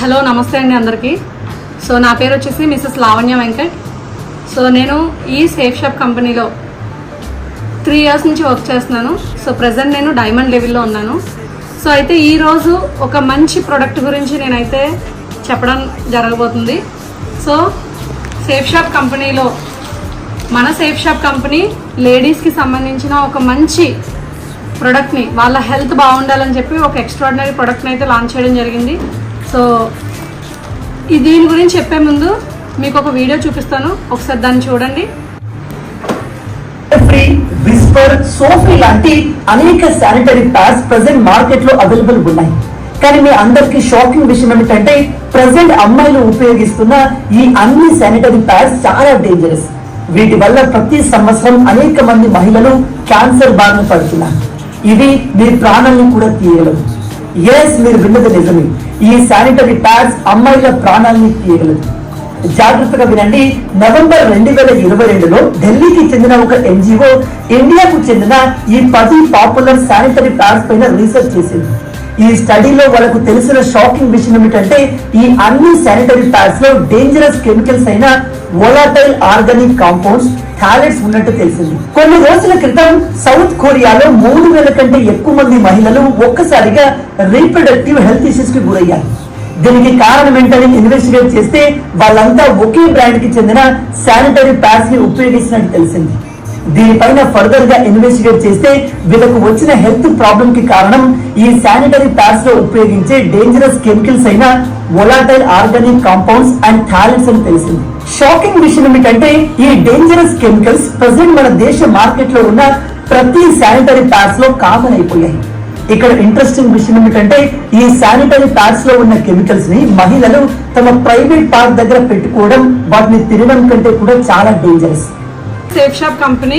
Hello నమస్తే అండి అందరికీ. సో నా పేరు వచ్చేసి మిసెస్ లావణ్య వెంకట్. సో నేను ఈ సేఫ్ షాప్ కంపెనీలో 3 years నుంచి వర్క్ చేస్తున్నాను. సో ప్రజెంట్ నేను డైమండ్ లెవెల్లో ఉన్నాను. సో అయితే ఈరోజు ఒక మంచి ప్రోడక్ట్ గురించి నేనైతే చెప్పడం జరగబోతుంది. సో సేఫ్ షాప్ కంపెనీలో మన సేఫ్ షాప్ కంపెనీ లేడీస్కి సంబంధించిన ఒక మంచి ప్రోడక్ట్ని, వాళ్ళ హెల్త్ బాగుండాలని చెప్పి ఒక ఎక్స్ట్రాడినరీ ప్రోడక్ట్ని అయితే లాంచ్ చేయడం జరిగింది. సో దీని గురించి చెప్పే ముందు మీకు ఒక వీడియో చూపిస్తాను, ఒకసారి దాన్ని చూడండి. ఫ్రీ, విస్పర్, సోఫీ లాంటి అనేక శానిటరీ ప్యాడ్స్ ప్రెసెంట్ మార్కెట్ లో అవైలబుల్ ఉన్నాయి. కానీ మీ అందరికి షాకింగ్ విషయం ఏమిటంటే ప్రెసెంట్ అమ్మాయిలు ఉపయోగిస్తున్న ఈ అన్ని శానిటరీ ప్యాడ్స్ చాలా డేంజరస్. వీటి వల్ల ప్రతి సంవత్సరం అనేక మంది మహిళలు క్యాన్సర్ బారిన పడుతున్నారు. ఇవి మీ ప్రాణాలను కూడా తీయగలవు. ఎస్, మీరు విన్నది నిజమే. ఈ శానిటరీ ప్యాడ్స్ అమ్మాయిల ప్రాణాలని తీయగలదు. జాగ్రత్తగా వినండి. నవంబర్ 2022లో ఢిల్లీకి చెందిన ఒక ఎన్జిఓ ఇండియాకు చెందిన ఈ 10 పాపులర్ శానిటరీ ప్యాడ్స్ పైన రీసెర్చ్ చేసింది. ఈ స్టడీలో వాళ్ళకు తెలిసిన షాకింగ్ విషయం ఏమిటంటే ఈ అన్ని శానిటరీ ప్యాడ్స్ లో డేంజరస్ కెమికల్స్ అయిన వోలాటైల్ ఆర్గానిక్ కాంపౌండ్స్, థాలెట్స్ ఉన్నట్టు తెలిసింది. కొన్ని రోజుల క్రితం సౌత్ కొరియాలో 3000 కంటే ఎక్కువ మంది మహిళలు ఒక్కసారిగా రీప్రొడక్టివ్ హెల్త్ ఇష్యూస్ కి గురయ్యారు. దీనికి కారణం ఏంటని ఇన్వెస్టిగేట్ చేస్తే వాళ్ళంతా ఒకే బ్రాండ్ కి చెందిన శానిటరీ ప్యాడ్స్ ని ఉపయోగించినట్టు తెలిసింది. దీనిపైన ఫర్దర్ గా ఇన్వెస్టిగేట్ చేస్తే వీళ్ళకు వచ్చిన హెల్త్ ప్రాబ్లం కి కారణం ఈ శానిటరీ ప్యాడ్స్ లో ఉపయోగించే డేంజరస్ కెమికల్స్ అయిన వోలాటైల్ ఆర్గానిక్ కాంపౌండ్స్ అండ్ థాలెట్స్ అని తెలిసింది. షాకింగ్ విషయం ఏమిటంటే ఈ డేంజరస్ కెమికల్స్ ప్రెసెంట్ మన దేశ మార్కెట్ లో ఉన్న ప్రతి శానిటరీ ప్యాడ్స్ లో కామన్ అయిపోయాయి. ఇక్కడ ఇంట్రెస్టింగ్ విషయం ఏమిటంటే ఈ శానిటరీ ప్యాడ్స్ లో ఉన్న కెమికల్స్ ని మహిళలు తమ ప్రైవేట్ పార్ట్ దగ్గర పెట్టుకోవడం, వాటిని తినడం కంటే కూడా చాలా dangerous. Safe shop company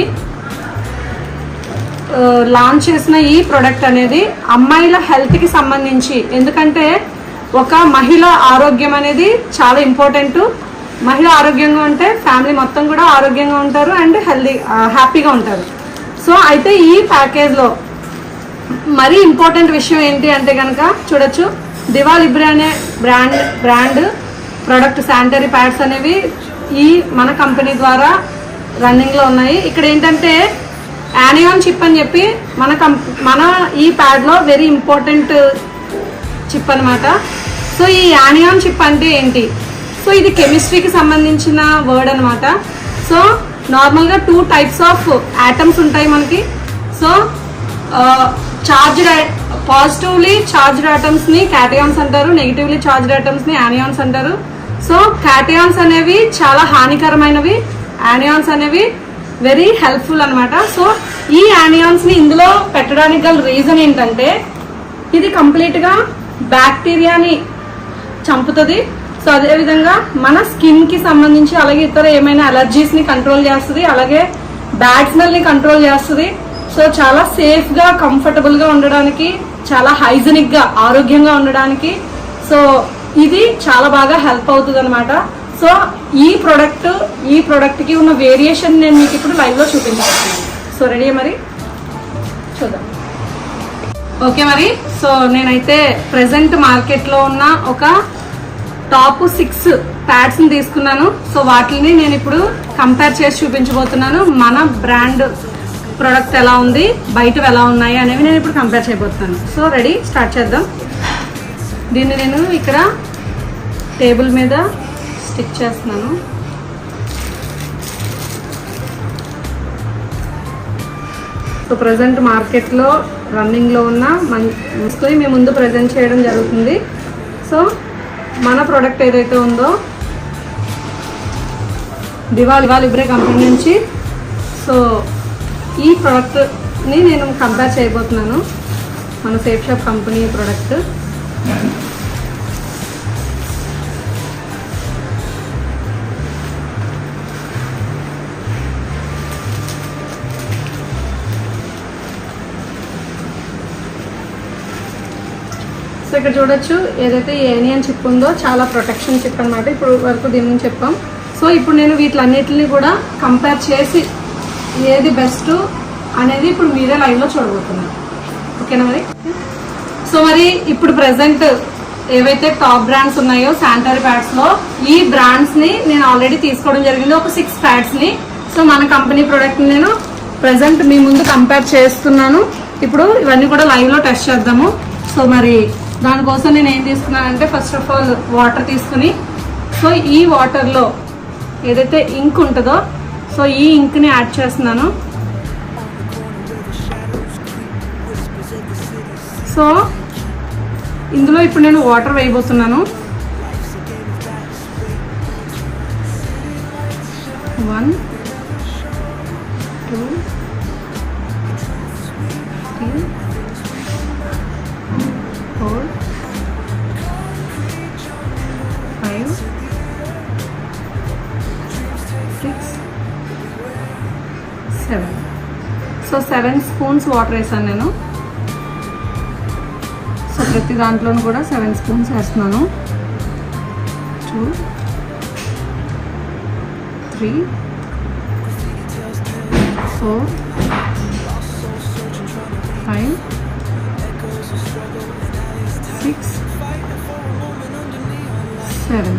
launch చేసిన ఈ ప్రోడక్ట్ అనేది అమ్మాయిల హెల్త్కి సంబంధించి, ఎందుకంటే ఒక మహిళ ఆరోగ్యం అనేది చాలా ఇంపార్టెంట్. మహిళ ఆరోగ్యంగా ఉంటే ఫ్యామిలీ మొత్తం కూడా ఆరోగ్యంగా ఉంటారు అండ్ హ్యాపీగా ఉంటారు. సో అయితే ఈ ప్యాకేజ్లో మరీ ఇంపార్టెంట్ విషయం ఏంటి అంటే కనుక చూడొచ్చు, దివా లిబ్రే అనే బ్రాండ్ ప్రోడక్ట్ శానిటరీ ప్యాడ్స్ అనేవి ఈ మన కంపెనీ ద్వారా రన్నింగ్లో ఉన్నాయి. ఇక్కడ ఏంటంటే యానియాన్ చిప్ అని చెప్పి మన ఈ ప్యాడ్లో వెరీ ఇంపార్టెంట్ చిప్ అనమాట. సో ఈ యానియాన్ చిప్ అంటే ఏంటి? సో ఇది కెమిస్ట్రీకి సంబంధించిన వర్డ్ అనమాట. సో నార్మల్గా 2 types ఆఫ్ యాటమ్స్ ఉంటాయి మనకి. సో పాజిటివ్లీ చార్జ్డ్ యాటమ్స్ని క్యాటయాన్స్ అంటారు, నెగిటివ్లీ చార్జ్డ్ యాటమ్స్ని యానియాన్స్ అంటారు. సో క్యాటయాన్స్ అనేవి చాలా హానికరమైనవి, యానియాన్స్ అనేవి వెరీ హెల్ప్ఫుల్ అనమాట. సో ఈ యానియాన్స్ని ఇందులో పెట్టడానికి గల రీజన్ ఏంటంటే ఇది కంప్లీట్గా బ్యాక్టీరియాని చంపుతుంది. సో అదేవిధంగా మన స్కిన్కి సంబంధించి అలాగే ఇతర ఏమైనా అలర్జీస్ని కంట్రోల్ చేస్తుంది, అలాగే బ్యాడ్ స్మెల్ని కంట్రోల్ చేస్తుంది. సో చాలా సేఫ్గా కంఫర్టబుల్గా ఉండడానికి, చాలా హైజెనిక్గా ఆరోగ్యంగా ఉండడానికి సో ఇది చాలా బాగా హెల్ప్ అవుతుంది అనమాట. సో ఈ ప్రోడక్ట్కి ఉన్న వేరియేషన్ నేను మీకు ఇప్పుడు లైవ్లో చూపించాను. సో రెడీ మరి చూద్దాం. ఓకే మరి. సో నేనైతే ప్రెసెంట్ మార్కెట్లో ఉన్న ఒక టాప్ 6 ప్యాడ్స్ని తీసుకున్నాను. సో వాటిని నేను ఇప్పుడు కంపేర్ చేసి చూపించబోతున్నాను. మన బ్రాండ్ ప్రోడక్ట్ ఎలా ఉంది, బయట ఎలా ఉన్నాయి అనేవి నేను ఇప్పుడు కంపేర్ చేయబోతున్నాను. సో రెడీ, స్టార్ట్ చేద్దాం. దీన్ని నేను ఇక్కడ టేబుల్ మీద స్టిక్ చేస్తున్నాను. సో ప్రజెంట్ మార్కెట్లో రన్నింగ్లో ఉన్న మంచి మీ ముందు ప్రజెంట్ చేయడం జరుగుతుంది. సో మన ప్రోడక్ట్ ఏదైతే ఉందో దివా లిబ్రే కంపెనీ నుంచి, సో ఈ ప్రోడక్ట్ని నేను కంపేర్ చేయబోతున్నాను. మన safe shop company product. So ఇక్కడ చూడొచ్చు, ఏదైతే ఈ ఏనియన్ చిప్ ఉందో చాలా ప్రొటెక్షన్ చిప్ అనమాట. ఇప్పుడు వరకు దీని నుంచి చెప్పాం. సో ఇప్పుడు నేను వీటిలన్నిటిని కూడా కంపేర్ చేసి ఏది బెస్ట్ అనేది ఇప్పుడు మీరే లైవ్లో చూడబోతున్నారు. ఓకేనా మరి. సో మరి ఇప్పుడు ప్రెసెంట్ ఏవైతే టాప్ బ్రాండ్స్ ఉన్నాయో శానిటరీ ప్యాడ్స్ లో ఈ బ్రాండ్స్ ని నేను ఆల్రెడీ తీసుకోవడం జరిగింది, ఒక 6 ప్యాడ్స్ ని. సో మన కంపెనీ ప్రొడక్ట్ ని నేను ప్రెసెంట్ మీ ముందు కంపేర్ చేస్తున్నాను. ఇప్పుడు ఇవన్నీ కూడా లైవ్ లో టెస్ట్ చేద్దాము. సో మరి దానికోసం నేను ఏం తీసుకున్నానంటే ఫస్ట్ ఆఫ్ ఆల్ వాటర్ తీసుకుని, సో ఈ వాటర్ లో ఏదైతే ఇంక్ ఉంటుందో సో ఈ ఇంక్ ని యాడ్ చేస్తున్నాను. సో ఇందులో ఇప్పుడు నేను వాటర్ వేయబోతున్నాను. 1 2 3 4 5 6 7. సో 7 స్పూన్స్ వాటర్ వేసాను నేను. సో ప్రతి దాంట్లోనూ కూడా 7 స్పూన్స్ వేస్తున్నాను. 2 3 4 5 6 7.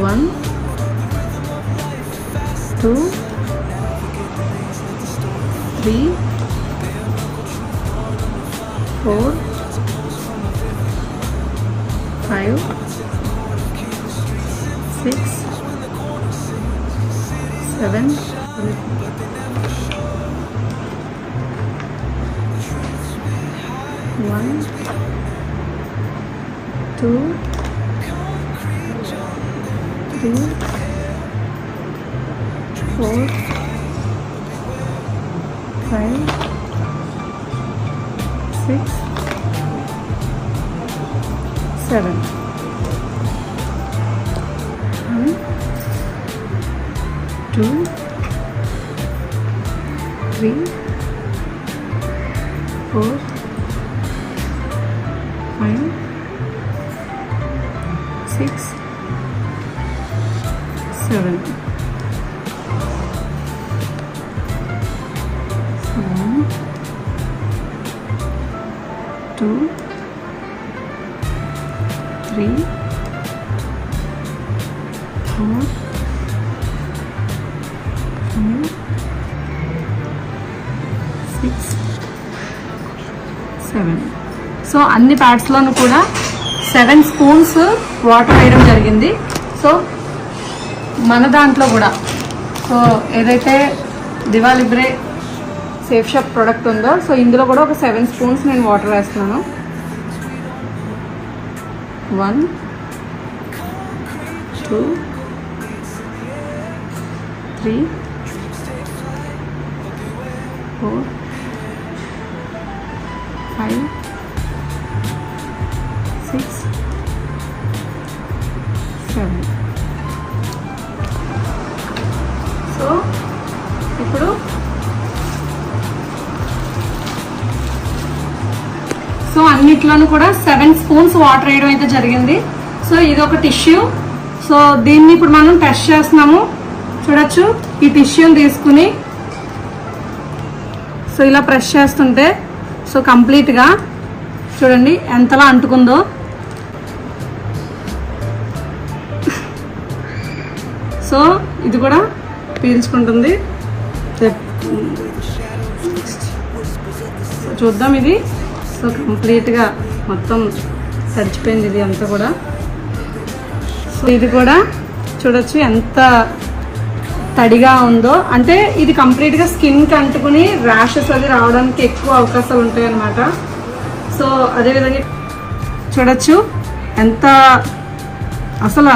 1 2 3 4 5 6 7. 1 2 3 4 5 6 7. 1 2 3 4 5 6 7. 1 2 3 4 5 6 7. సో అన్ని ప్యాడ్స్లోనూ కూడా 7 స్పూన్స్ వాటర్ వేయడం జరిగింది. సో మన దాంట్లో కూడా సో ఏదైతే దివాలిబ్రే సేఫ్ షాప్ ప్రోడక్ట్ ఉందో సో ఇందులో కూడా ఒక 7 స్పూన్స్ నేను వాటర్ వేస్తున్నాను. 1 2 3 4 5 6 7. సో ఇప్పుడు సో అన్నిట్లోనూ కూడా 7 స్పూన్స్ వాటర్ వేయడం అయితే జరిగింది. సో ఇది ఒక టిష్యూ. సో దీన్ని ఇప్పుడు మనం టెస్ట్ చేస్తున్నాము. చూడొచ్చు, ఈ టిష్యూని తీసుకుని సో ఇలా ప్రెస్ చేస్తుంటే సో కంప్లీట్గా చూడండి ఎంతలా అంటుకుందో. సో ఇది కూడా పీల్చుకుంటుంది. సో చూద్దాం ఇది. సో కంప్లీట్గా మొత్తం తడిచిపోయింది ఇది అంతా కూడా. సో ఇది కూడా చూడొచ్చు ఎంత తడిగా ఉందో. అంటే ఇది కంప్లీట్గా స్కిన్కి అంటుకుని ర్యాషెస్ అది రావడానికి ఎక్కువ అవకాశాలు ఉంటాయి అన్నమాట. సో అదేవిధంగా చూడొచ్చు ఎంత అసలు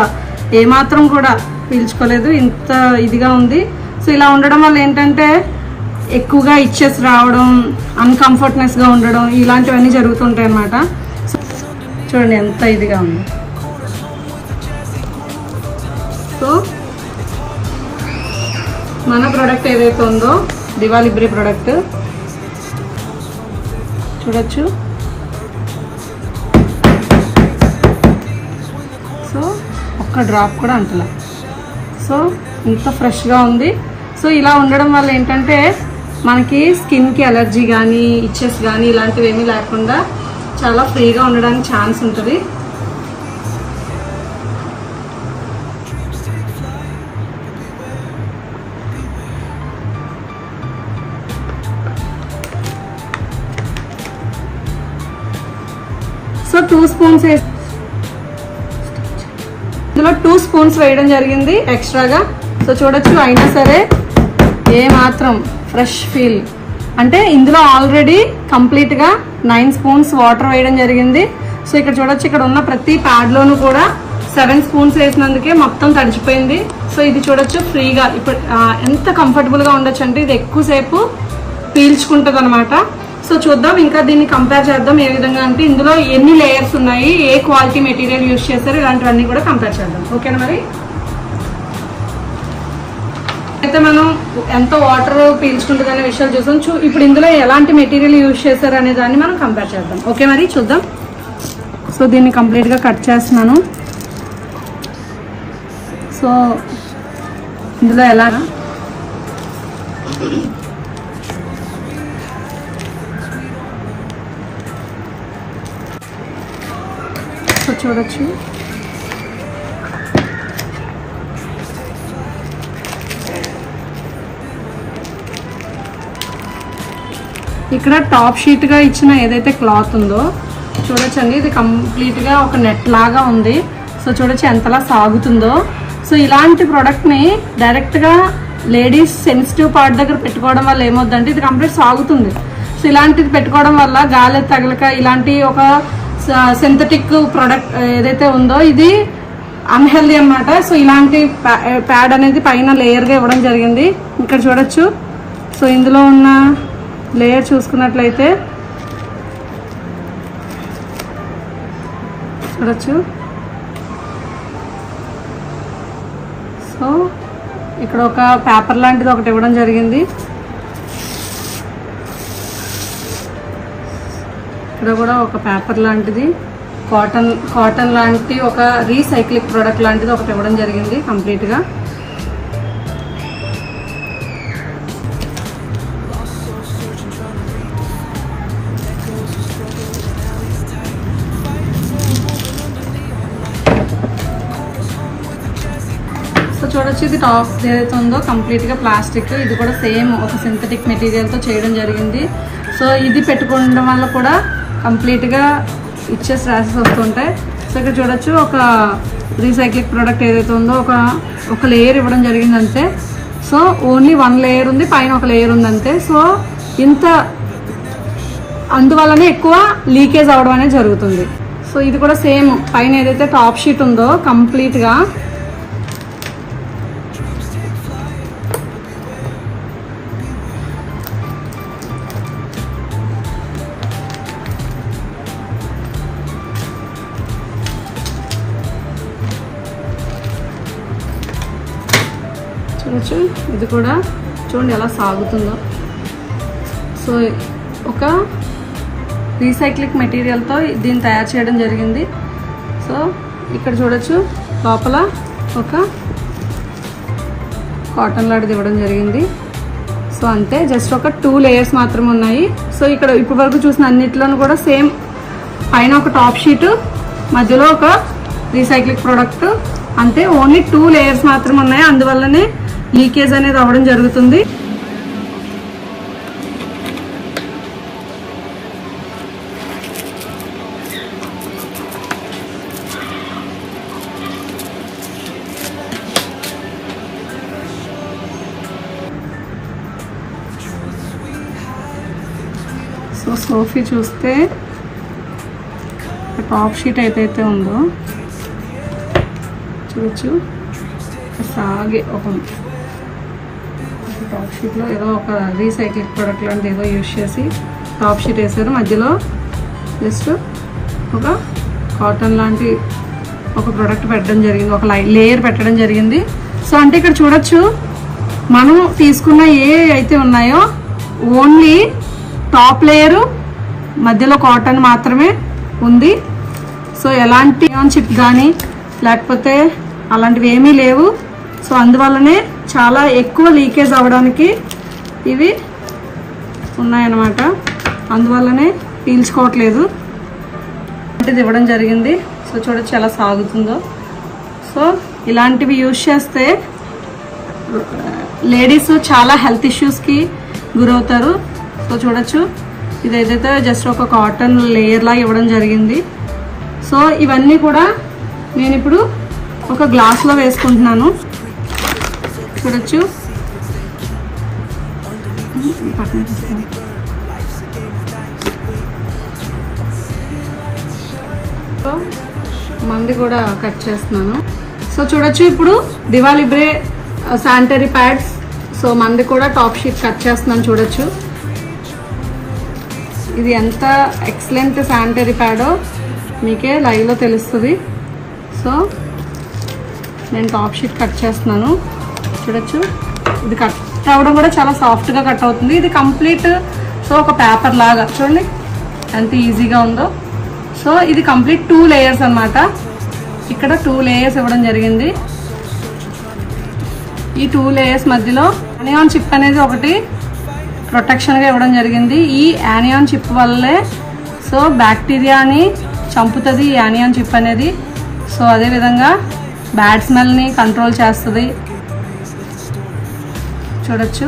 ఏమాత్రం కూడా పీల్చుకోలేదు, ఇంత ఇదిగా ఉంది. సో ఇలా ఉండడం వల్ల ఏంటంటే ఎక్కువగా ఇచ్చెస్ రావడం, అన్కంఫర్ట్నెస్గా ఉండడం ఇలాంటివన్నీ జరుగుతుంటాయి అన్నమాట. చూడండి ఎంత ఇదిగా ఉంది. సో మన ప్రోడక్ట్ ఏదైతే ఉందో దివాలిబ్రే ప్రోడక్ట్ చూడొచ్చు. సో ఒక్క డ్రాప్ కూడా అంటలా. సో ఇంత ఫ్రెష్గా ఉంది. సో ఇలా ఉండడం వల్ల ఏంటంటే మనకి స్కిన్కి అలర్జీ కానీ ఇచ్చెస్ కానీ ఇలాంటివి ఏమీ లేకుండా చాలా ఫ్రీగా ఉండడానికి ఛాన్స్ ఉంటుంది. సో 2 స్పూన్స్ ఇందులో 2 స్పూన్స్ వేయడం జరిగింది ఎక్స్ట్రాగా. సో చూడొచ్చు, అయినా సరే ఏ మాత్రం ఫ్రెష్ ఫీల్ అంటే ఇందులో ఆల్రెడీ కంప్లీట్గా 9 స్పూన్స్ వాటర్ వేయడం జరిగింది. సో ఇక్కడ చూడొచ్చు, ఇక్కడ ఉన్న ప్రతి ప్యాడ్లోనూ కూడా 7 స్పూన్స్ వేసినందుకే మొత్తం తడిచిపోయింది. సో ఇది చూడొచ్చు ఫ్రీగా ఇప్పుడు ఎంత కంఫర్టబుల్గా ఉండొచ్చు అంటే ఇది ఎక్కువసేపు పీల్చుకుంటుంది అనమాట. సో చూద్దాం, ఇంకా దీన్ని కంపేర్ చేద్దాం ఏ విధంగా అంటే ఇందులో ఎన్ని లేయర్స్ ఉన్నాయి, ఏ క్వాలిటీ మెటీరియల్ యూజ్ చేస్తారు, ఇలాంటివన్నీ కూడా కంపేర్ చేద్దాం. ఓకేనా? మరి అయితే మనం ఎంత వాటర్ పీల్చుకుంటుంది అనే విషయాలు చూసాం. ఇప్పుడు ఇందులో ఎలాంటి మెటీరియల్ యూజ్ చేస్తారు అనే దాన్ని మనం కంపేర్ చేద్దాం. ఓకే, మరి చూద్దాం. సో దీన్ని కంప్లీట్గా కట్ చేస్తున్నాను. సో ఇందులో ఎలా సో చూడొచ్చు, ఇక్కడ టాప్ షీట్ గా ఇచ్చిన ఏదైతే క్లాత్ ఉందో చూడొచ్చండి, ఇది కంప్లీట్ గా ఒక నెట్ లాగా ఉంది. సో చూడొచ్చు ఎంతలా సాగుతుందో. సో ఇలాంటి ప్రోడక్ట్ ని డైరెక్ట్ గా లేడీస్ సెన్సిటివ్ పార్ట్ దగ్గర పెట్టుకోవడం వల్ల ఏమవుతుందంటే ఇది కంప్లీట్ సాగుతుంది. సో ఇలాంటిది పెట్టుకోవడం వల్ల గాలి తగలక ఇలాంటి ఒక సింథటిక్ ప్రోడక్ట్ ఏదైతే ఉందో ఇది అన్హెల్దీ అన్నమాట. సో ఇలాంటి ప్యాడ్ అనేది పైన లేయర్గా ఇవ్వడం జరిగింది. ఇక్కడ చూడొచ్చు, సో ఇందులో ఉన్న లేయర్ చూసుకున్నట్లయితే చూడొచ్చు. సో ఇక్కడ ఒక పేపర్ లాంటిది ఒకటి ఇవ్వడం జరిగింది. ఇక్కడ కూడా ఒక పేపర్ లాంటిది, కాటన్ లాంటి ఒక రీసైక్లింగ్ ప్రోడక్ట్ లాంటిది ఒకటి ఇవ్వడం జరిగింది కంప్లీట్గా. సో చూడొచ్చు, ఇది టాప్ ఏదైతే ఉందో కంప్లీట్గా ప్లాస్టిక్, ఇది కూడా సేమ్ ఒక సింథటిక్ మెటీరియల్తో చేయడం జరిగింది. సో ఇది పెట్టుకోవడం వల్ల కూడా కంప్లీట్గా ఇచ్చేసి ర్యాషెస్ వస్తుంటాయి. సో ఇక్కడ చూడొచ్చు, ఒక రీసైక్లింగ్ ప్రోడక్ట్ ఏదైతే ఉందో ఒక లేయర్ ఇవ్వడం జరిగింది అంతే. సో ఓన్లీ 1 లేయర్ ఉంది, పైన ఒక లేయర్ ఉంది అంతే. సో అందువల్లనే ఎక్కువ లీకేజ్ అవ్వడం అనేది జరుగుతుంది. సో ఇది కూడా సేమ్ పైన ఏదైతే టాప్ షీట్ ఉందో కంప్లీట్గా చూడొచ్చు, ఇది కూడా చూడండి ఎలా సాగుతుందో. సో ఒక రీసైక్లింగ్ మెటీరియల్తో దీన్ని తయారు చేయడం జరిగింది. సో ఇక్కడ చూడొచ్చు, లోపల ఒక కాటన్ లాంటిది ఇవ్వడం జరిగింది. సో అంతే, జస్ట్ ఒక 2 లేయర్స్ మాత్రమే ఉన్నాయి. సో ఇక్కడ ఇప్పటి వరకు చూసిన అన్నిట్లోనూ కూడా సేమ్ పైన ఒక టాప్ షీట్, మధ్యలో ఒక రీసైక్లింగ్ ప్రోడక్ట్ అంతే. ఓన్లీ 2 లేయర్స్ మాత్రమే ఉన్నాయి, అందువల్లనే లీకేజ్ అనేది అవ్వడం జరుగుతుంది. సో సోఫీ చూస్తే టాప్ షీట్ ఏదైతే ఉందో చూడొచ్చు, సాగే ఒక టాప్ షీట్లో ఏదో ఒక రీసైక్లింగ్ ప్రోడక్ట్ లాంటిది ఏదో యూజ్ చేసి టాప్ షీట్ వేసారు. మధ్యలో జస్ట్ ఒక కాటన్ లాంటి ఒక ప్రోడక్ట్ పెట్టడం జరిగింది, ఒక లేయర్ పెట్టడం జరిగింది. సో అంటే ఇక్కడ చూడొచ్చు, మనం తీసుకున్న ఏ అయితే ఉన్నాయో ఓన్లీ టాప్ లేయరు మధ్యలో కాటన్ మాత్రమే ఉంది. సో ఎలాంటి చిప్ కానీ లేకపోతే అలాంటివి ఏమీ లేవు. సో అందువల్లనే చాలా ఎక్కువ లీకేజ్ అవ్వడానికి ఇవి ఉన్నాయన్నమాట, అందువల్లనే పీల్చుకోవట్లేదు. ఇది ఇవ్వడం జరిగింది. సో చూడొచ్చు ఎలా సాగుతుందో. సో ఇలాంటివి యూజ్ చేస్తే లేడీస్ చాలా హెల్త్ ఇష్యూస్కి గురవుతారు. సో చూడొచ్చు, ఇది ఏదైతే జస్ట్ ఒక కాటన్ లేయర్ లాగా ఇవ్వడం జరిగింది. సో ఇవన్నీ కూడా నేను ఇప్పుడు ఒక గ్లాస్లో వేసుకుంటున్నాను. చూడొచ్చు, మంది కూడా కట్ చేస్తున్నాను. సో చూడొచ్చు, ఇప్పుడు దివాలిబ్రే శానిటరీ ప్యాడ్స్. సో మంది కూడా టాప్ షీట్ కట్ చేస్తున్నాను. చూడొచ్చు, ఇది ఎంత ఎక్సలెంట్ శానిటరీ ప్యాడో మీకే లైవ్లో తెలుస్తుంది. సో నేను టాప్ షీట్ కట్ చేస్తున్నాను. చూడొచ్చు, ఇది కట్ అవ్వడం కూడా చాలా సాఫ్ట్గా కట్ అవుతుంది. ఇది కంప్లీట్ సో ఒక పేపర్ లాగా చూడండి ఎంత ఈజీగా ఉందో. సో ఇది కంప్లీట్ 2 లేయర్స్ అన్నమాట. ఇక్కడ 2 లేయర్స్ ఇవ్వడం జరిగింది. ఈ 2 లేయర్స్ మధ్యలో యానియాన్ చిప్ అనేది ఒకటి ప్రొటెక్షన్గా ఇవ్వడం జరిగింది. ఈ యానియాన్ చిప్ వల్లే సో బ్యాక్టీరియాని చంపుతుంది ఈ యానియాన్ చిప్ అనేది. సో అదేవిధంగా బ్యాడ్ స్మెల్ని కంట్రోల్ చేస్తుంది. చూడొచ్చు,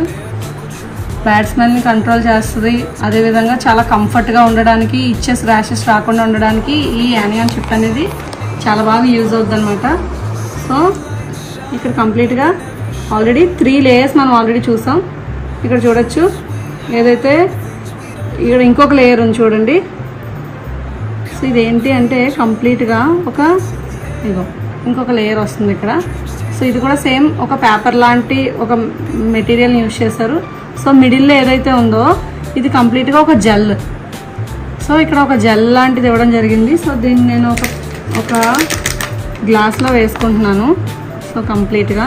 బ్యాడ్ స్మెల్ని కంట్రోల్ చేస్తుంది. అదేవిధంగా చాలా కంఫర్ట్గా ఉండడానికి, ఇచ్చెస్ ర్యాషెస్ రాకుండా ఉండడానికి ఈ యానియాన్ చిప్ అనేది చాలా బాగా యూజ్ అవుతుంది అనమాట. సో ఇక్కడ కంప్లీట్గా ఆల్రెడీ 3 లేయర్స్ మనం ఆల్రెడీ చూసాం. ఇక్కడ చూడొచ్చు, ఏదైతే ఇక్కడ ఇంకొక లేయర్ ఉంది చూడండి. సో ఇదేంటి అంటే కంప్లీట్గా ఇంకొక లేయర్ వస్తుంది ఇక్కడ. సో ఇది కూడా సేమ్ ఒక పేపర్ లాంటి ఒక మెటీరియల్ యూజ్ చేశారు. సో మిడిల్లో ఏదైతే ఉందో ఇది కంప్లీట్గా ఒక జెల్. సో ఇక్కడ ఒక జెల్ లాంటిది ఇవ్వడం జరిగింది. సో దీన్ని నేను ఒక గ్లాస్లో వేసుకుంటున్నాను. సో కంప్లీట్గా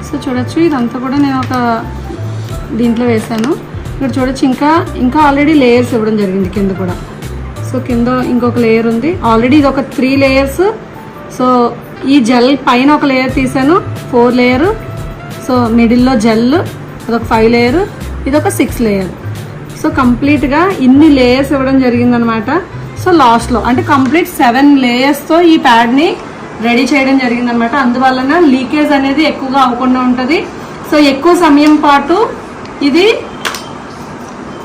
సో చూడొచ్చు, ఇదంతా కూడా నేను ఒక దీంట్లో వేసాను. ఇక్కడ చూడొచ్చు, ఇంకా ఆల్రెడీ లేయర్స్ ఇవ్వడం జరిగింది కింద కూడా. సో కింద ఇంకొక లేయర్ ఉంది ఆల్రెడీ. ఇది ఒక 3 లేయర్స్. సో ఈ జెల్ పైన ఒక లేయర్ తీసాను, 4 లేయర్. సో మిడిల్లో జెల్, అదొక 5 లేయర్, ఇదొక 6 లేయర్. సో కంప్లీట్గా ఇన్ని లేయర్స్ ఇవ్వడం జరిగిందనమాట. సో లాస్ట్లో అంటే కంప్లీట్ 7 లేయర్స్తో ఈ ప్యాడ్ని రెడీ చేయడం జరిగిందనమాట. అందువలన లీకేజ్ అనేది ఎక్కువగా అవ్వకుండా ఉంటుంది. సో ఎక్కువ సమయం పాటు ఇది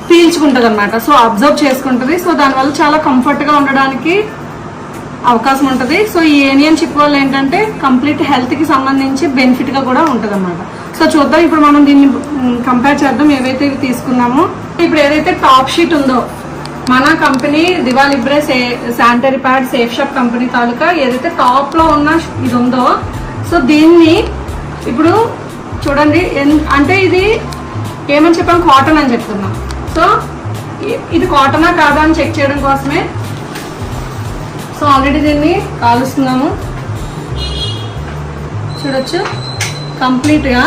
పీల్చుకుంటుంది అనమాట. సో అబ్జర్వ్ చేసుకుంటుంది. సో దానివల్ల చాలా కంఫర్ట్గా ఉండడానికి అవకాశం ఉంటుంది. సో ఈ ఏనియన్ చిప్ వల్ల ఏంటంటే కంప్లీట్ హెల్త్కి సంబంధించి బెనిఫిట్గా కూడా ఉంటుంది అనమాట. సో చూద్దాం, ఇప్పుడు మనం దీన్ని కంపేర్ చేద్దాం ఏవైతే ఇవి తీసుకున్నామో. ఇప్పుడు ఏదైతే టాప్ షీట్ ఉందో మన కంపెనీ దివాలిబ్రే sanitary pad safe shop company తాలూకా ఏదైతే టాప్లో ఉన్న ఇది ఉందో, సో దీన్ని ఇప్పుడు చూడండి. అంటే ఇది ఏమని చెప్పాం, కాటన్ అని చెప్తున్నాం. సో ఇది కాటనా కాదా అని చెక్ చేయడం కోసమే సో ఆల్రెడీ దీన్ని కాలుస్తున్నాము. చూడొచ్చు, కంప్లీట్గా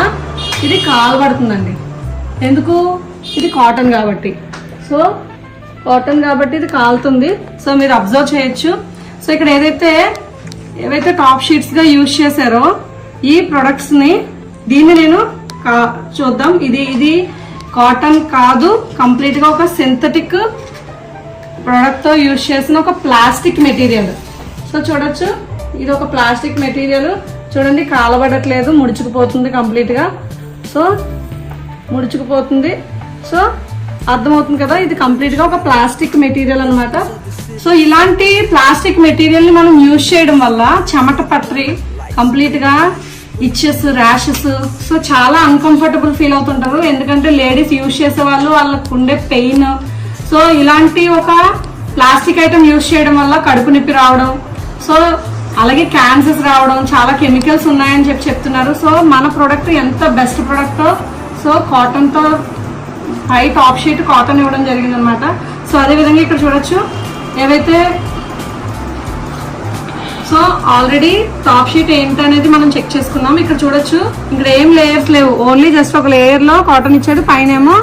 ఇది కాలబడుతుందండి. ఎందుకు? ఇది కాటన్ కాబట్టి. సో కాటన్ కాబట్టి ఇది కాలుతుంది. సో మీరు అబ్జర్వ్ చేయొచ్చు. సో ఇక్కడ ఏవైతే టాప్ షీట్స్గా యూజ్ చేశారో ఈ ప్రొడక్ట్స్ని దీన్ని నేను చూద్దాం. ఇది కాటన్ కాదు, కంప్లీట్గా ఒక సింథటిక్ ప్రోడక్ట్తో యూజ్ చేసిన ఒక ప్లాస్టిక్ మెటీరియల్. సో చూడొచ్చు, ఇది ఒక ప్లాస్టిక్ మెటీరియల్. చూడండి, కాలబడట్లేదు, ముడుచుకుపోతుంది కంప్లీట్గా. సో ముడుచుకుపోతుంది. సో అర్థమవుతుంది కదా, ఇది కంప్లీట్గా ఒక ప్లాస్టిక్ మెటీరియల్ అనమాట. సో ఇలాంటి ప్లాస్టిక్ మెటీరియల్ని మనం యూజ్ చేయడం వల్ల చెమట పట్టి కంప్లీట్గా ఇచ్చెస్, ర్యాషెస్, సో చాలా అన్కంఫర్టబుల్ ఫీల్ అవుతుంటారు. ఎందుకంటే లేడీస్ యూజ్ చేసే వాళ్ళకు ఉండే పెయిన్. సో ఇలాంటి ఒక ప్లాస్టిక్ ఐటమ్ యూజ్ చేయడం వల్ల కడుపు నొప్పి రావడం, సో అలాగే క్యాన్సర్స్ రావడం, చాలా కెమికల్స్ ఉన్నాయని చెప్తున్నారు. సో మన ప్రోడక్ట్ ఎంత బెస్ట్ ప్రోడక్టో, సో కాటన్తో హై టాప్ షీట్ కాటన్ ఇవ్వడం జరిగింది అనమాట. సో అదేవిధంగా ఇక్కడ చూడొచ్చు, ఏవైతే సో ఆల్రెడీ టాప్ షీట్ ఏంటనేది మనం చెక్ చేసుకున్నాం. ఇక్కడ చూడొచ్చు, ఇక్కడ ఏం లేయర్స్ లేవు, ఓన్లీ జస్ట్ ఒక లేయర్లో కాటన్ ఇచ్చాడు, పైన ఏమో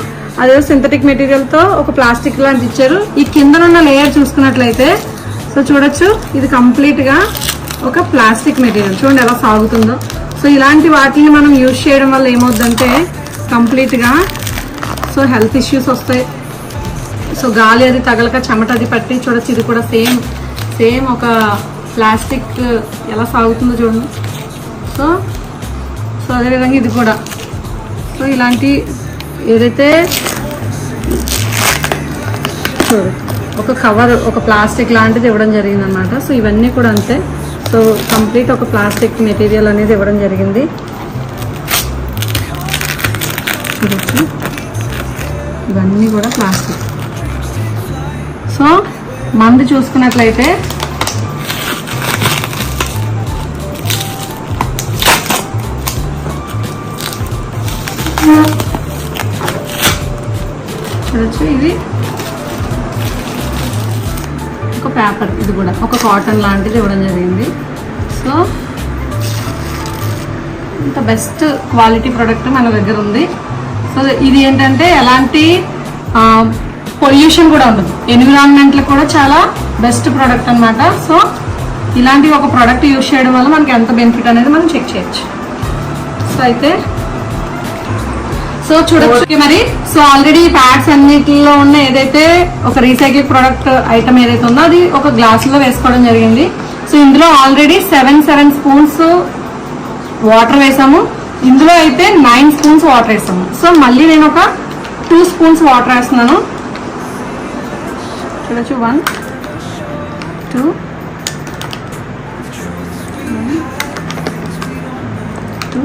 అదే సింథటిక్ మెటీరియల్తో ఒక ప్లాస్టిక్ లాంటిది ఇచ్చారు. ఈ కింద ఉన్న లేయర్ చూసుకున్నట్లయితే సో చూడొచ్చు, ఇది కంప్లీట్గా ఒక ప్లాస్టిక్ మెటీరియల్ చూడండి ఎలా సాగుతుందో. సో ఇలాంటి వాటిని మనం యూజ్ చేయడం వల్ల ఏమవుతుందంటే కంప్లీట్గా సో హెల్త్ ఇష్యూస్ వస్తాయి. సో గాలి అది తగలక చెమట అది పట్టి చూడొచ్చు. ఇది కూడా సేమ్ ఒక ప్లాస్టిక్ ఎలా సాగుతుందో చూడండి. సో అదేవిధంగా ఇది కూడా సో ఇలాంటి ఏదైతే ఒక కవర్ ఒక ప్లాస్టిక్ లాంటిది ఇవ్వడం జరిగింది అనమాట. సో ఇవన్నీ కూడా అంతే. సో కంప్లీట్ ఒక ప్లాస్టిక్ మెటీరియల్ అనేది ఇవ్వడం జరిగింది. ఇవన్నీ కూడా ప్లాస్టిక్. సో మందు చూసుకున్నట్లయితే చూడొచ్చు. ఇది ఒక పేపర్, ఇది కూడా ఒక కాటన్ లాంటిది ఇవ్వడం జరిగింది. సో ఇంత బెస్ట్ క్వాలిటీ ప్రోడక్ట్ మన దగ్గర ఉంది. సో ఇది ఏంటంటే ఎలాంటి పొల్యూషన్ కూడా ఉండదు, ఎన్విరాన్మెంట్లో కూడా చాలా బెస్ట్ ప్రోడక్ట్ అనమాట. సో ఇలాంటి ఒక ప్రోడక్ట్ యూజ్ చేయడం వల్ల మనకి ఎంత బెనిఫిట్ అనేది మనం చెక్ చేయొచ్చు. సో అయితే సో చూడొచ్చు మరి. సో ఆల్రెడీ ప్యాడ్స్ అన్నిటిలో ఉన్న ఏదైతే ఒక రీసైకిల్ ప్రోడక్ట్ ఐటమ్ ఏదైతే ఉందో అది ఒక గ్లాస్ లో వేసుకోవడం జరిగింది. సో ఇందులో ఆల్రెడీ 7 స్పూన్స్ వాటర్ వేసాము. ఇందులో అయితే 9 స్పూన్స్ వాటర్ వేసాము. సో మళ్ళీ నేను ఒక 2 స్పూన్స్ వాటర్ వేస్తున్నాను. చూడొచ్చు 1 2 2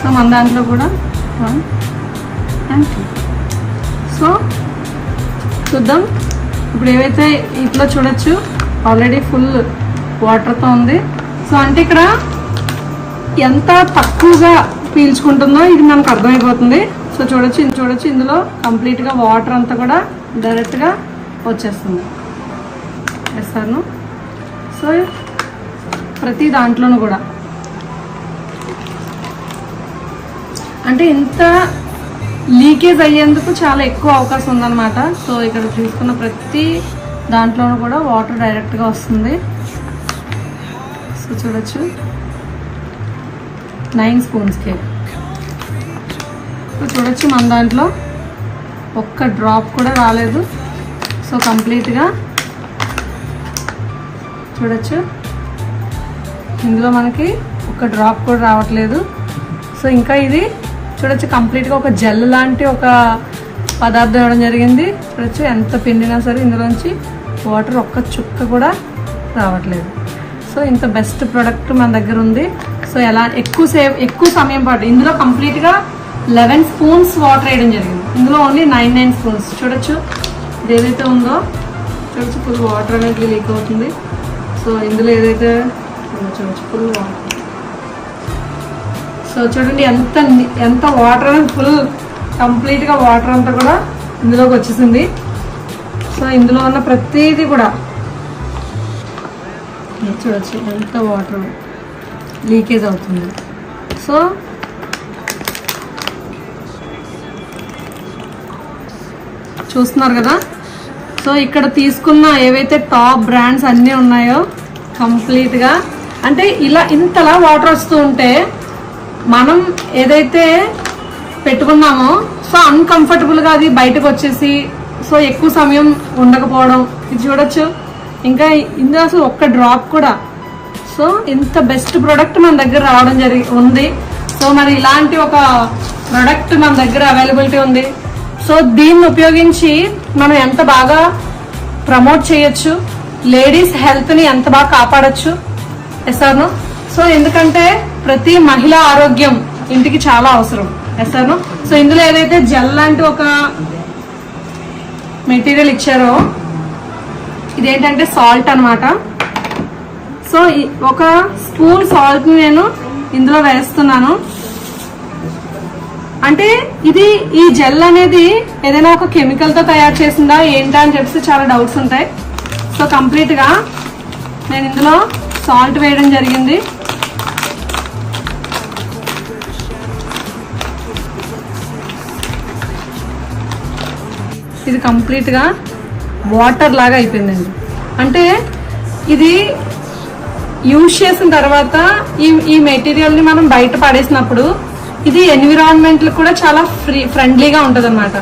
సో మన దాంట్లో కూడా 1 and 2. సో చూద్దాం ఇప్పుడు ఏవైతే ఇట్లా చూడొచ్చు ఆల్రెడీ ఫుల్ వాటర్తో ఉంది. సో అంటే ఇక్కడ ఎంత తక్కువగా పీల్చుకుంటుందో ఇది మనకు అర్థమైపోతుంది. సో చూడొచ్చు ఇందులో కంప్లీట్గా వాటర్ అంతా కూడా డైరెక్ట్గా వచ్చేస్తుంది. వేస్తాను. సో ప్రతి దాంట్లోనూ కూడా అంటే ఇంత లీకేజ్ అయ్యేందుకు చాలా ఎక్కువ అవకాశం ఉందన్నమాట. సో ఇక్కడ చూసుకున్న ప్రతి దాంట్లోనూ కూడా వాటర్ డైరెక్ట్గా వస్తుంది. సో చూడొచ్చు 9 స్పూన్స్కి. సో చూడొచ్చు మన దాంట్లో ఒక్క డ్రాప్ కూడా రాలేదు. సో కంప్లీట్గా చూడొచ్చు ఇందులో మనకి ఒక డ్రాప్ కూడా రావట్లేదు. సో ఇంకా ఇది చూడొచ్చు కంప్లీట్గా ఒక జెల్ లాంటి ఒక పదార్థం ఇవ్వడం జరిగింది. చూడొచ్చు ఎంత పిండినా సరే ఇందులోంచి వాటర్ ఒక్క చుక్క కూడా రావట్లేదు. సో ఇంత బెస్ట్ ప్రోడక్ట్ మన దగ్గర ఉంది. సో ఎలా ఎక్కువ సమయం పాటు ఇందులో కంప్లీట్గా 11 స్పూన్స్ వాటర్ వేయడం జరిగింది. ఇందులో ఓన్లీ 9 స్పూన్స్. చూడొచ్చు ఇది ఏదైతే ఉందో చూడొచ్చు ఫుల్ వాటర్ అనేది లీక్ అవుతుంది. సో ఇందులో ఏదైతే చూడొచ్చు ఫుల్ వాటర్. సో చూడండి ఎంత వాటర్ అనేది ఫుల్ కంప్లీట్గా వాటర్ అంతా కూడా ఇందులోకి వచ్చేసింది. సో ఇందులో ఉన్న ప్రతిదీ కూడా చూడొచ్చు ఎంత వాటర్ లీకేజ్ అవుతుంది. సో చూస్తున్నారు కదా. సో ఇక్కడ తీసుకున్న ఏవైతే టాప్ బ్రాండ్స్ అన్నీ ఉన్నాయో కంప్లీట్గా అంటే ఇంతలా వాటర్ వస్తూ ఉంటే మనం ఏదైతే పెట్టుకున్నామో సో అన్కంఫర్టబుల్గా అది బయటకు వచ్చేసి సో ఎక్కువ సమయం ఉండకపోవడం ఇది చూడొచ్చు. ఇంకా ఇందులో అసలు ఒక్క డ్రాప్ కూడా. సో ఇంత బెస్ట్ ప్రోడక్ట్ మన దగ్గర రావడం ఉంది. సో మరి ఇలాంటి ఒక ప్రోడక్ట్ మన దగ్గర అవైలబిలిటీ ఉంది. సో దీన్ని ఉపయోగించి మనం ఎంత బాగా ప్రమోట్ చేయొచ్చు, లేడీస్ హెల్త్ని ఎంత బాగా కాపాడచ్చు. ఎస్ఆర్ను. సో ఎందుకంటే ప్రతి మహిళ ఆరోగ్యం ఇంటికి చాలా అవసరం. ఎస్ఆర్ను. సో ఇందులో ఏదైతే జెల్ లాంటి ఒక మెటీరియల్ ఇచ్చారో ఇదేంటంటే సాల్ట్ అన్నమాట. సో ఒక స్పూన్ సాల్ట్ ని నేను ఇందులో వేస్తున్నాను. అంటే ఇది ఈ జెల్ అనేది ఏదైనా ఒక కెమికల్ తో తయారు చేసిందా ఏంటా అని చెప్పి చాలా డౌట్స్ ఉంటాయి. సో కంప్లీట్ గా నేను ఇందులో సాల్ట్ వేయడం జరిగింది. ఇది కంప్లీట్ గా వాటర్ లాగా అయిపోయిందండి. అంటే ఇది యూజ్ చేసిన తర్వాత ఈ మెటీరియల్ ని మనం బయట పడేసినప్పుడు ఇది ఎన్విరాన్మెంట్ కూడా చాలా ఫ్రెండ్లీగా ఉంటది అనమాట.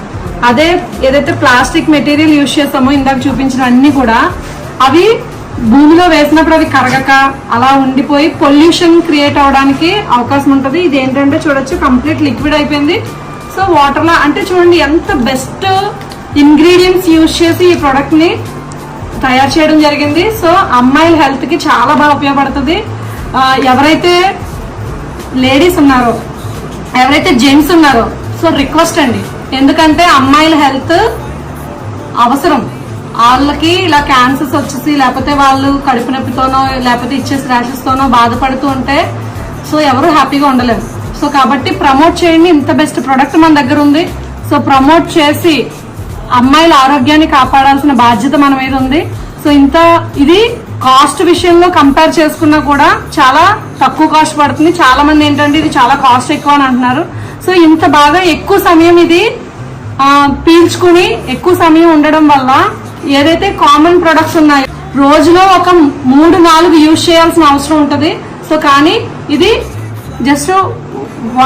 అదే ఏదైతే ప్లాస్టిక్ మెటీరియల్ యూజ్ చేస్తామో ఇందాక చూపించిన అన్ని కూడా అవి భూమిలో వేసినప్పుడు అవి కరగక అలా ఉండిపోయి పొల్యూషన్ క్రియేట్ అవడానికి అవకాశం ఉంటది. ఇది ఏంటంటే చూడొచ్చు కంప్లీట్ లిక్విడ్ అయిపోయింది. సో వాటర్ లా అంటే చూడండి ఎంత బెస్ట్ ఇంగ్రీడియంట్స్ యూజ్ చేసి ఈ ప్రొడక్ట్ ని తయారు చేయడం జరిగింది. సో అమ్మాయిల హెల్త్ కి చాలా బాగా ఉపయోగపడుతుంది. ఎవరైతే లేడీస్ ఉన్నారో ఎవరైతే జెంట్స్ ఉన్నారో సో రిక్వెస్ట్ అండి, ఎందుకంటే అమ్మాయిల హెల్త్ అవసరం. వాళ్ళకి ఇలా క్యాన్సర్స్ వచ్చేసి లేకపోతే వాళ్ళు కడుపు నొప్పితోనో లేకపోతే ఇచ్చేసి ర్యాషెస్ తోనో బాధపడుతూ ఉంటే సో ఎవరు హ్యాపీగా ఉండలేరు. సో కాబట్టి ప్రమోట్ చేయండి. ఇంత బెస్ట్ ప్రొడక్ట్ మన దగ్గర ఉంది. సో ప్రమోట్ చేసి అమ్మాయిల ఆరోగ్యాన్ని కాపాడాల్సిన బాధ్యత మన మీద ఉంది. సో ఇది కాస్ట్ విషయంలో కంపేర్ చేసుకున్నా కూడా చాలా తక్కువ కాస్ట్ పడుతుంది. చాలా మంది ఏంటంటే ఇది చాలా కాస్ట్ ఎక్కువ అని అంటున్నారు. సో ఇంత బాగా ఎక్కువ సమయం ఇది పీల్చుకుని ఎక్కువ సమయం ఉండడం వల్ల ఏదైతే కామన్ ప్రొడక్ట్స్ ఉన్నాయో రోజులో ఒక 3-4 యూజ్ చేయాల్సిన అవసరం ఉంటుంది. సో కానీ ఇది జస్ట్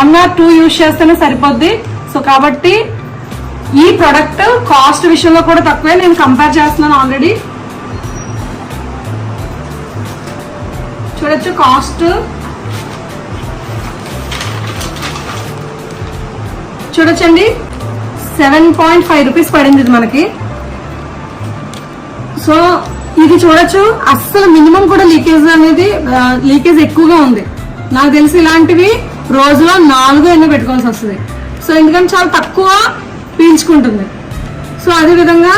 1 or 2 యూజ్ చేస్తేనే సరిపోద్ది. సో కాబట్టి ఈ ప్రొడక్ట్ కాస్ట్ విషయంలో కూడా తక్కువే. నేను కంపేర్ చేస్తున్నాను ఆల్రెడీ. చూడొచ్చు కాస్ట్ చూడొచ్చండి 7.5 రూపీస్ పడింది ఇది మనకి. సో ఇది చూడొచ్చు అస్సలు మినిమం కూడా లీకేజ్ ఎక్కువగా ఉంది. నాకు తెలిసి ఇలాంటివి రోజులో 4 ఎన్నో పెట్టుకోవాల్సి వస్తుంది. సో ఎందుకంటే చాలా తక్కువ పీల్చుకుంటుంది. సో అదే విధంగా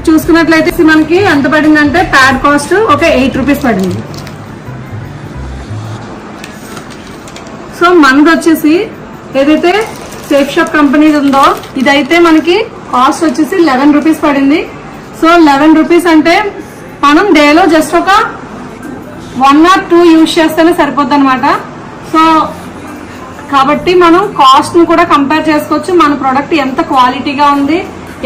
చూసుకున్నట్లయితే మనకి ఎంత పడిందంటే ప్యాడ్ కాస్ట్ ఒక 8 రూపీస్ పడింది. సో మనది వచ్చేసి ఏదైతే సేఫ్ షాప్ కంపెనీ ఉందో ఇదైతే మనకి కాస్ట్ వచ్చేసి 11 రూపీస్ పడింది. సో 11 రూపీస్ అంటే మనం డేలో జస్ట్ ఒక 1 or 2 యూజ్ చేస్తేనే సరిపోద్ది అనమాట. సో కాబట్టి మనం కాస్ట్ ను కూడా కంపేర్ చేసుకోవచ్చు. మన ప్రోడక్ట్ ఎంత క్వాలిటీగా ఉంది,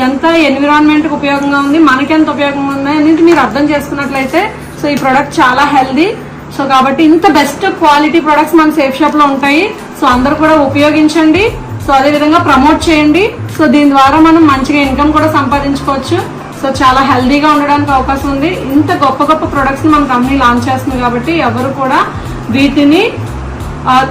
ఎంత ఎన్విరాన్మెంట్ కి ఉపయోగంగా ఉంది, మనకి ఎంత ఉపయోగంగా ఉంది అనేది మీరు అర్థం చేసుకున్నట్లయితే సో ఈ ప్రోడక్ట్ చాలా హెల్దీ. సో కాబట్టి ఇంత బెస్ట్ క్వాలిటీ ప్రొడక్ట్స్ మన సేఫ్ షాప్ లో ఉంటాయి. సో అందరూ కూడా ఉపయోగించండి. సో అదే విధంగా ప్రమోట్ చేయండి. సో దీని ద్వారా మనం మంచిగా ఇన్కమ్ కూడా సంపాదించుకోవచ్చు. సో చాలా హెల్దీగా ఉండడానికి అవకాశం ఉంది. ఇంత గొప్ప గొప్ప ప్రొడక్ట్స్ మన కంపెనీ లాంచ్ చేస్తుంది కాబట్టి ఎవరు కూడా వీటిని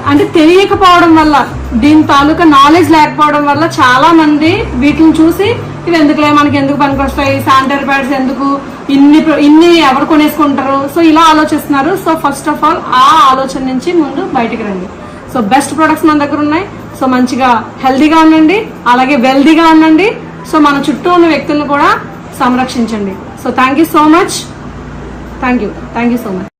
అంటే తెలియకపోవడం వల్ల దీని తాలూకా నాలెడ్జ్ లేకపోవడం వల్ల చాలా మంది వీటిని చూసి ఇవి ఎందుకులే మనకి ఎందుకు పనికొస్తాయి, శానిటరీ ప్యాడ్స్ ఎందుకు ఇన్ని ఎవరు కొనేసుకుంటారు, సో ఇలా ఆలోచిస్తున్నారు. సో ఫస్ట్ ఆఫ్ ఆల్ ఆ ఆలోచన నుంచి ముందు బయటికి రండి. సో బెస్ట్ ప్రొడక్ట్స్ మన దగ్గర ఉన్నాయి. సో మంచిగా హెల్దీగా ఉండండి, అలాగే వెల్దీగా ఉండండి. సో మన చుట్టూ ఉన్న వ్యక్తులను కూడా సంరక్షించండి. So thank you so much. Thank you so much.